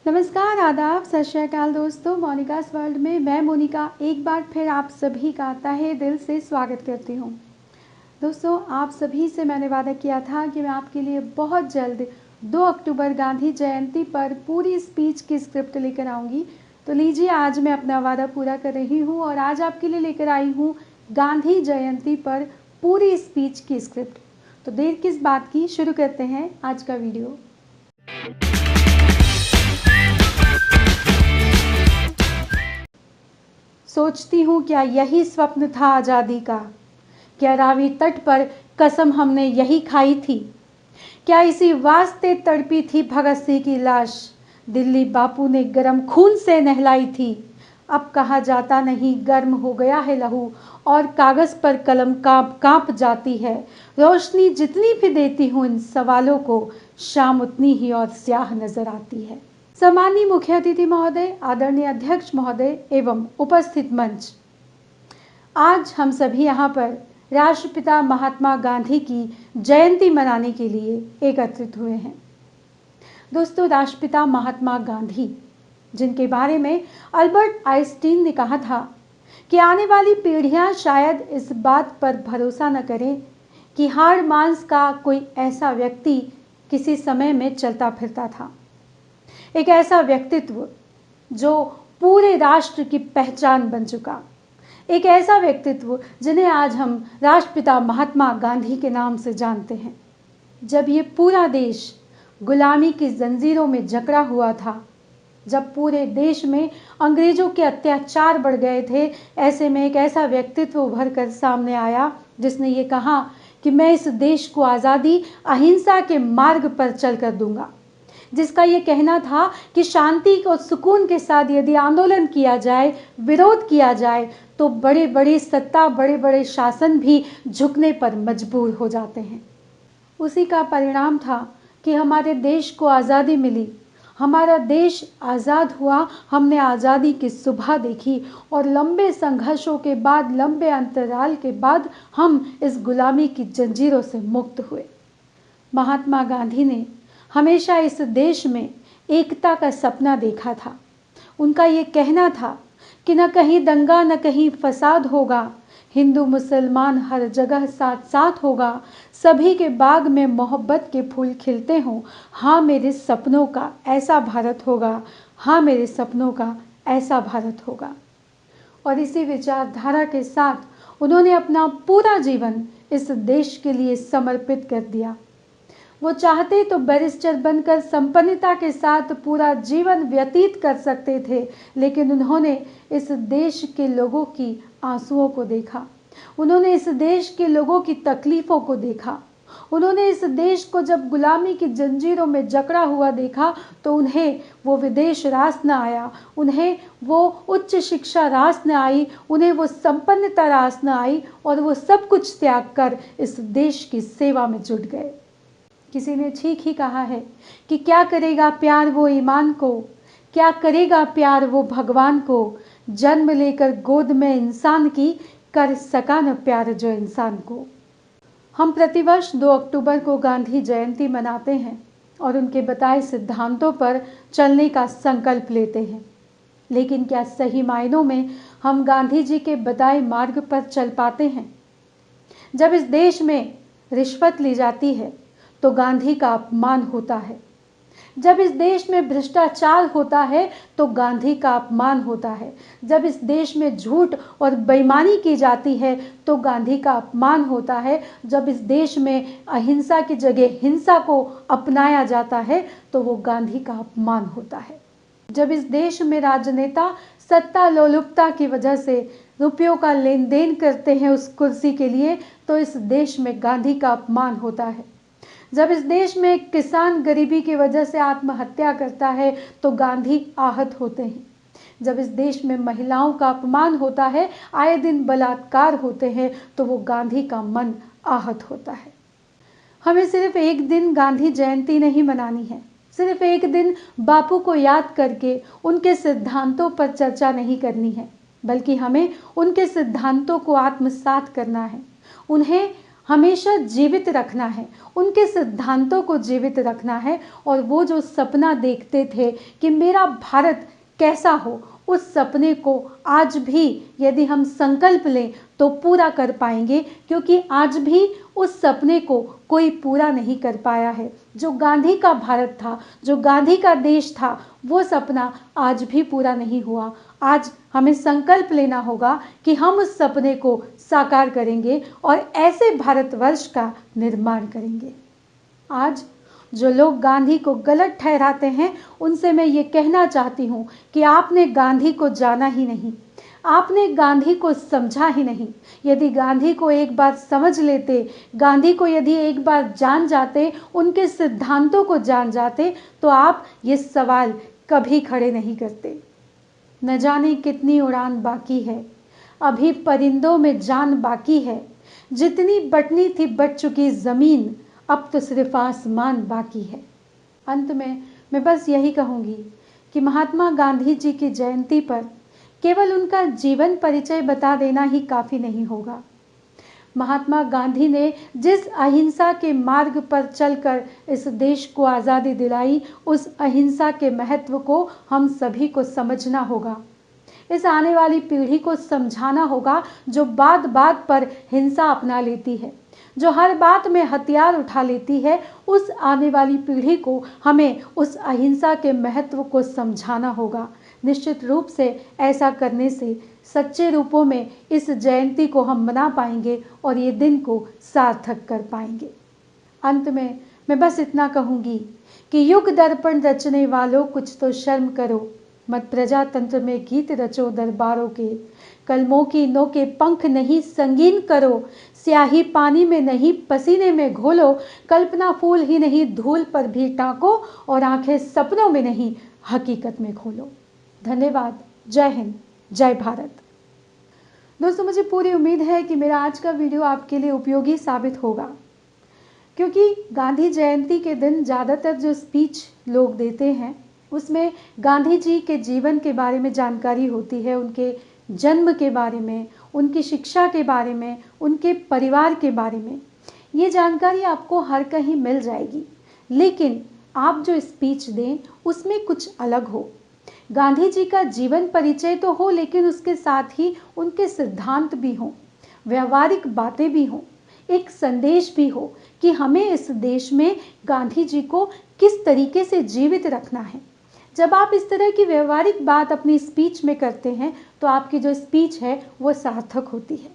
नमस्कार, आदाब, सत श्री अकाल दोस्तों। मोनिकास वर्ल्ड में मैं मोनिका एक बार फिर आप सभी का तहे दिल से स्वागत करती हूँ। दोस्तों, आप सभी से मैंने वादा किया था कि मैं आपके लिए बहुत जल्द 2 अक्टूबर गांधी जयंती पर पूरी स्पीच की स्क्रिप्ट लेकर आऊँगी। तो लीजिए, आज मैं अपना वादा पूरा कर रही हूँ और आज आपके लिए लेकर आई हूँ गांधी जयंती पर पूरी स्पीच की स्क्रिप्ट। तो देर किस बात की, शुरू करते हैं आज का वीडियो। सोचती हूँ क्या यही स्वप्न था आज़ादी का, क्या रावी तट पर कसम हमने यही खाई थी, क्या इसी वास्ते तड़पी थी भगत सिंह की लाश, दिल्ली बापू ने गरम खून से नहलाई थी। अब कहा जाता नहीं गर्म हो गया है लहू और कागज़ पर कलम काँप काँप जाती है। रोशनी जितनी भी देती हूँ इन सवालों को, शाम उतनी ही और स्याह नजर आती है। सम्माननीय मुख्य अतिथि महोदय, आदरणीय अध्यक्ष महोदय एवं उपस्थित मंच, आज हम सभी यहाँ पर राष्ट्रपिता महात्मा गांधी की जयंती मनाने के लिए एकत्रित हुए हैं। दोस्तों, राष्ट्रपिता महात्मा गांधी, जिनके बारे में अल्बर्ट आइंस्टीन ने कहा था कि आने वाली पीढ़ियां शायद इस बात पर भरोसा न करें कि हाड़ मांस का कोई ऐसा व्यक्ति किसी समय में चलता फिरता था। एक ऐसा व्यक्तित्व जो पूरे राष्ट्र की पहचान बन चुका, एक ऐसा व्यक्तित्व जिन्हें आज हम राष्ट्रपिता महात्मा गांधी के नाम से जानते हैं। जब ये पूरा देश गुलामी की जंजीरों में जकड़ा हुआ था, जब पूरे देश में अंग्रेजों के अत्याचार बढ़ गए थे, ऐसे में एक ऐसा व्यक्तित्व उभर कर सामने आया जिसने ये कहा कि मैं इस देश को आज़ादी अहिंसा के मार्ग पर चल कर दूंगा, जिसका ये कहना था कि शांति और सुकून के साथ यदि आंदोलन किया जाए, विरोध किया जाए, तो बड़े बड़े सत्ता, बड़े बड़े शासन भी झुकने पर मजबूर हो जाते हैं। उसी का परिणाम था कि हमारे देश को आज़ादी मिली, हमारा देश आज़ाद हुआ, हमने आज़ादी की सुबह देखी और लंबे संघर्षों के बाद, लंबे अंतराल के बाद हम इस गुलामी की जंजीरों से मुक्त हुए। महात्मा गांधी ने हमेशा इस देश में एकता का सपना देखा था। उनका ये कहना था कि न कहीं दंगा न कहीं फसाद होगा, हिंदू मुसलमान हर जगह साथ साथ होगा, सभी के बाग में मोहब्बत के फूल खिलते हों। हाँ, मेरे सपनों का ऐसा भारत होगा, हाँ मेरे सपनों का ऐसा भारत होगा। और इसी विचारधारा के साथ उन्होंने अपना पूरा जीवन इस देश के लिए समर्पित कर दिया। वो चाहते तो बैरिस्टर बनकर संपन्नता के साथ पूरा जीवन व्यतीत कर सकते थे, लेकिन उन्होंने इस देश के लोगों की आंसुओं को देखा, उन्होंने इस देश के लोगों की तकलीफ़ों को देखा, उन्होंने इस देश को जब गुलामी की जंजीरों में जकड़ा हुआ देखा तो उन्हें वो विदेश रास न आया, उन्हें वो उच्च शिक्षा रास न आई, उन्हें वो संपन्नता रास न आई और वो सब कुछ त्याग कर इस देश की सेवा में जुट गए। किसी ने ठीक ही कहा है कि क्या करेगा प्यार वो ईमान को, क्या करेगा प्यार वो भगवान को, जन्म लेकर गोद में इंसान की, कर सका न प्यार जो इंसान को। हम प्रतिवर्ष 2 अक्टूबर को गांधी जयंती मनाते हैं और उनके बताए सिद्धांतों पर चलने का संकल्प लेते हैं, लेकिन क्या सही मायनों में हम गांधी जी के बताए मार्ग पर चल पाते हैं? जब इस देश में रिश्वत ली जाती है तो गांधी का अपमान होता है, जब इस देश में भ्रष्टाचार होता है तो गांधी का अपमान होता है, जब इस देश में झूठ और बेईमानी की जाती है तो गांधी का अपमान होता है, जब इस देश में अहिंसा की जगह हिंसा को अपनाया जाता है तो वो गांधी का अपमान होता है। जब इस देश में राजनेता सत्ता लोलुपता की वजह से रुपयों का लेन देन करते हैं उस कुर्सी के लिए, तो इस देश में गांधी का अपमान होता है। जब इस देश में एक किसान गरीबी की वजह से आत्महत्या करता है तो गांधी आहत होते हैं। जब इस देश में महिलाओं का अपमान होता है, आए दिन बलात्कार होते हैं, तो वो गांधी का मन आहत होता है। हमें सिर्फ एक दिन गांधी जयंती नहीं मनानी है, सिर्फ एक दिन बापू को याद करके उनके सिद्धांतों पर चर्चा नहीं करनी है, बल्कि हमें उनके सिद्धांतों को आत्मसात करना है, उन्हें हमेशा जीवित रखना है, उनके सिद्धांतों को जीवित रखना है। और वो जो सपना देखते थे कि मेरा भारत कैसा हो, उस सपने को आज भी यदि हम संकल्प लें तो पूरा कर पाएंगे, क्योंकि आज भी उस सपने को कोई पूरा नहीं कर पाया है। जो गांधी का भारत था, जो गांधी का देश था, वो सपना आज भी पूरा नहीं हुआ। आज हमें संकल्प लेना होगा कि हम उस सपने को साकार करेंगे और ऐसे भारतवर्ष का निर्माण करेंगे। आज जो लोग गांधी को गलत ठहराते हैं, उनसे मैं ये कहना चाहती हूँ कि आपने गांधी को जाना ही नहीं, आपने गांधी को समझा ही नहीं। यदि गांधी को एक बार समझ लेते, गांधी को यदि एक बार जान जाते, उनके सिद्धांतों को जान जाते, तो आप ये सवाल कभी खड़े नहीं करते। न जाने कितनी उड़ान बाकी है, अभी परिंदों में जान बाकी है। जितनी बटनी थी बट चुकी ज़मीन, अब तो सिर्फ आसमान बाकी है। अंत में मैं बस यही कहूँगी कि महात्मा गांधी जी की जयंती पर केवल उनका जीवन परिचय बता देना ही काफ़ी नहीं होगा। महात्मा गांधी ने जिस अहिंसा के मार्ग पर चलकर इस देश को आज़ादी दिलाई, उस अहिंसा के महत्व को हम सभी को समझना होगा। इस आने वाली पीढ़ी को समझाना होगा, जो बात बात पर हिंसा अपना लेती है, जो हर बात में हथियार उठा लेती है। उस आने वाली पीढ़ी को हमें उस अहिंसा के महत्व को समझाना होगा। निश्चित रूप से ऐसा करने से सच्चे रूपों में इस जयंती को हम मना पाएंगे और ये दिन को सार्थक कर पाएंगे। अंत में मैं बस इतना कहूँगी कि युग दर्पण रचने वालों, कुछ तो शर्म करो, मत प्रजातंत्र में गीत रचो दरबारों के। कलमों की नोके पंख नहीं संगीन करो, स्याही पानी में नहीं पसीने में घोलो। कल्पना फूल ही नहीं धूल पर भी टाको, और आंखें सपनों में नहीं हकीकत में खोलो। धन्यवाद। जय हिंद, जय भारत। दोस्तों, मुझे पूरी उम्मीद है कि मेरा आज का वीडियो आपके लिए उपयोगी साबित होगा, क्योंकि गांधी जयंती के दिन ज़्यादातर जो स्पीच लोग देते हैं, उसमें गांधी जी के जीवन के बारे में जानकारी होती है, उनके जन्म के बारे में, उनकी शिक्षा के बारे में, उनके परिवार के बारे में। ये जानकारी आपको हर कहीं मिल जाएगी, लेकिन आप जो स्पीच दें उसमें कुछ अलग हो। गांधी जी का जीवन परिचय तो हो, लेकिन उसके साथ ही उनके सिद्धांत भी हों, व्यवहारिक बातें भी हों, एक संदेश भी हो कि हमें इस देश में गांधी जी को किस तरीके से जीवित रखना है। जब आप इस तरह की व्यवहारिक बात अपनी स्पीच में करते हैं, तो आपकी जो स्पीच है वो सार्थक होती है।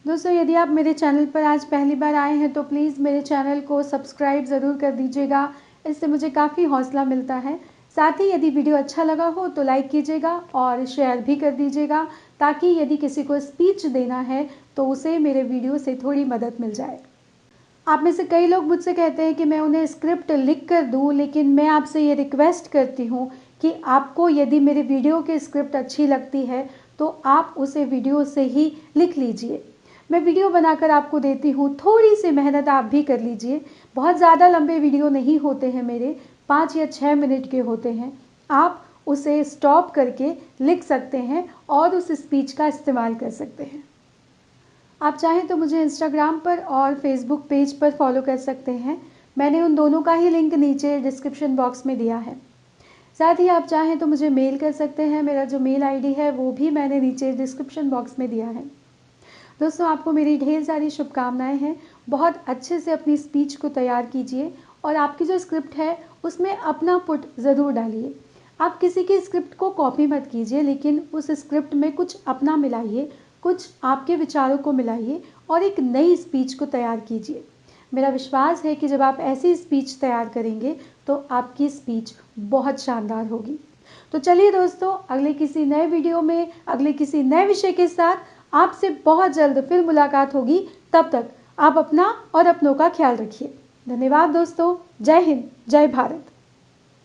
दोस्तों, यदि आप मेरे चैनल पर आज पहली बार आए हैं तो प्लीज़ मेरे चैनल को सब्सक्राइब ज़रूर कर दीजिएगा, इससे मुझे काफ़ी हौसला मिलता है। साथ ही यदि वीडियो अच्छा लगा हो तो लाइक कीजिएगा और शेयर भी कर दीजिएगा, ताकि यदि किसी को स्पीच देना है तो उसे मेरे वीडियो से थोड़ी मदद मिल जाए। आप में से कई लोग मुझसे कहते हैं कि मैं उन्हें स्क्रिप्ट लिख कर दूं, लेकिन मैं आपसे ये रिक्वेस्ट करती हूं कि आपको यदि मेरे वीडियो की स्क्रिप्ट अच्छी लगती है तो आप उसे वीडियो से ही लिख लीजिए। मैं वीडियो बनाकर आपको देती हूं, थोड़ी सी मेहनत आप भी कर लीजिए। बहुत ज़्यादा लंबे वीडियो नहीं होते हैं मेरे, 5 या 6 मिनट के होते हैं। आप उसे स्टॉप करके लिख सकते हैं और उस स्पीच का इस्तेमाल कर सकते हैं। आप चाहें तो मुझे इंस्टाग्राम पर और फेसबुक पेज पर फॉलो कर सकते हैं। मैंने उन दोनों का ही लिंक नीचे डिस्क्रिप्शन बॉक्स में दिया है। साथ ही आप चाहें तो मुझे मेल कर सकते हैं, मेरा जो मेल आईडी है वो भी मैंने नीचे डिस्क्रिप्शन बॉक्स में दिया है। दोस्तों, आपको मेरी ढेर सारी शुभकामनाएं हैं। बहुत अच्छे से अपनी स्पीच को तैयार कीजिए और आपकी जो स्क्रिप्ट है उसमें अपना पुट ज़रूर डालिए। आप किसी की स्क्रिप्ट को कॉपी मत कीजिए, लेकिन उस स्क्रिप्ट में कुछ अपना मिलाइए, कुछ आपके विचारों को मिलाइए और एक नई स्पीच को तैयार कीजिए। मेरा विश्वास है कि जब आप ऐसी स्पीच तैयार करेंगे तो आपकी स्पीच बहुत शानदार होगी। तो चलिए दोस्तों, अगले किसी नए वीडियो में अगले किसी नए विषय के साथ आपसे बहुत जल्द फिर मुलाकात होगी। तब तक आप अपना और अपनों का ख्याल रखिए। धन्यवाद दोस्तों। जय हिंद, जय भारत।